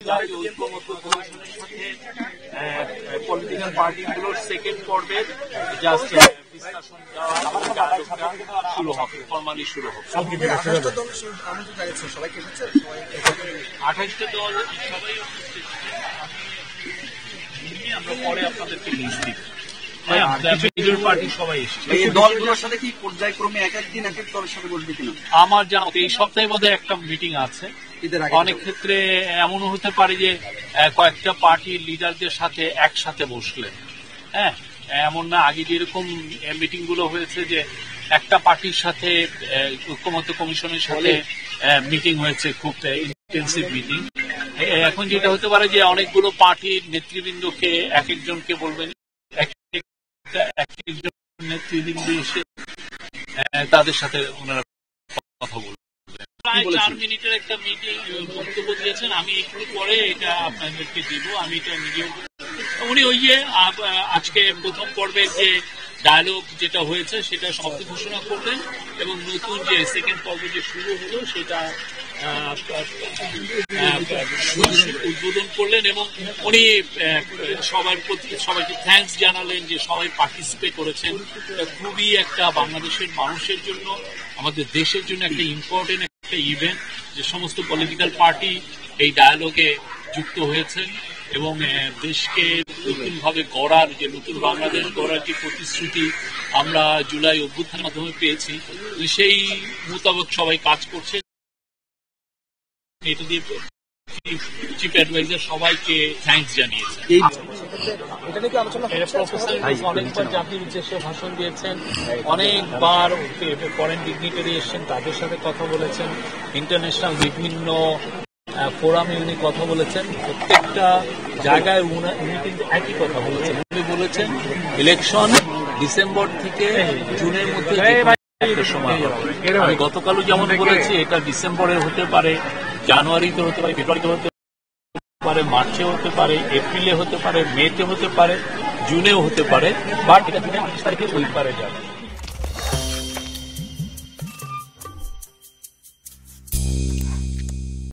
জাতীয় ঐক্যমত্য কমিশনের সাথে পলিটিক্যাল পার্টিগুলোর সেকেন্ড পর্বের জাস্ট ডিসকাশন শুরু হবে, ফর্মালি শুরু হবে। 28টা দল সবাই আমরা পরে আপনাদেরকে লিস্ট দিব। দলগুলোর সাথে কি পর্যায়ক্রমে এক একদিন এক এক দলের সাথে বসবে কিনা আমার জানা এই সপ্তাহে বোধহয় একটা মিটিং আছে। অনেক ক্ষেত্রে এমনও হতে পারে যে কয়েকটা পার্টির লিডারদের সাথে একসাথে বসলেন। হ্যাঁ, এমন না আগে যেরকম মিটিং গুলো হয়েছে যে একটা পার্টির সাথে ঐক্যমত্য কমিশনের সাথে মিটিং হয়েছে, খুব ইন্টেন্সিভ মিটিং। এখন যেটা হতে পারে যে অনেকগুলো পার্টির নেতৃবৃন্দকে এক একজনকে বলবেন, এক একজন নেতৃবৃন্দ এসে তাদের সাথে ওনারা কথা বলবেন। প্রায় 4 মিনিটের একটা মিটিং বক্তব্য দিয়েছেন। আমি একটু পরে এটা আপনাদেরকে দিব। আমি এটা নিজেও উনি ওই যে আজকে প্রথম পর্বের যে ডায়ালগ যেটা হয়েছে সেটা সমাপ্তি ঘোষণা করলেন এবং নতুন যে সেকেন্ড পর্ব যে শুরু হলো সেটা উদ্বোধন করলেন এবং উনি সবাইকে থ্যাঙ্কস জানালেন যে সবাই পার্টিসিপেট করেছেন। খুবই একটা বাংলাদেশের মানুষের জন্য, আমাদের দেশের জন্য একটা ইম্পর্টেন্ট একটা ইভেন্ট যে সমস্ত পলিটিক্যাল পার্টি এই ডায়ালগে যুক্ত হয়েছেন এবং দেশকে নতুনভাবে গড়ার যে নতুন বাংলাদেশ গড়ার যে প্রতিশ্রুতি আমরা জুলাই অভ্যুত্থানের মাধ্যমে পেয়েছি সেই মোতাবেক সবাই কাজ করছে। এটা দিয়ে চিফ অ্যাডভাইজার সবাইকে থ্যাঙ্কস জানিয়েছেন। অনেকবার জাতির উদ্দেশ্যে ভাষণ দিয়েছেন, অনেকবার ফরেন ডিগনিটারি এসেছেন, তাদের সাথে কথা বলেছেন, ইন্টারন্যাশনাল বিভিন্ন ফোরামে উনি কথা বলেছেন। প্রত্যেকটা জায়গায় উনি কিন্তু একই কথা বলেছেন। উনি বলেছেন ইলেকশন ডিসেম্বর থেকে জুনের মধ্যে একটা সময় হবে। আমি গতকালও যেমন বলেছি এটা ডিসেম্বরের হতে পারে, জানুয়ারিতে হতে পারে, ফেব্রুয়ারিতে হতে পারে, মার্চে হতে পারে, এপ্রিলে হতে পারে, মেতে হতে পারে, জুনেও হতে পারে, বাট এটা 28 তারিখে ওই পারে যাবে।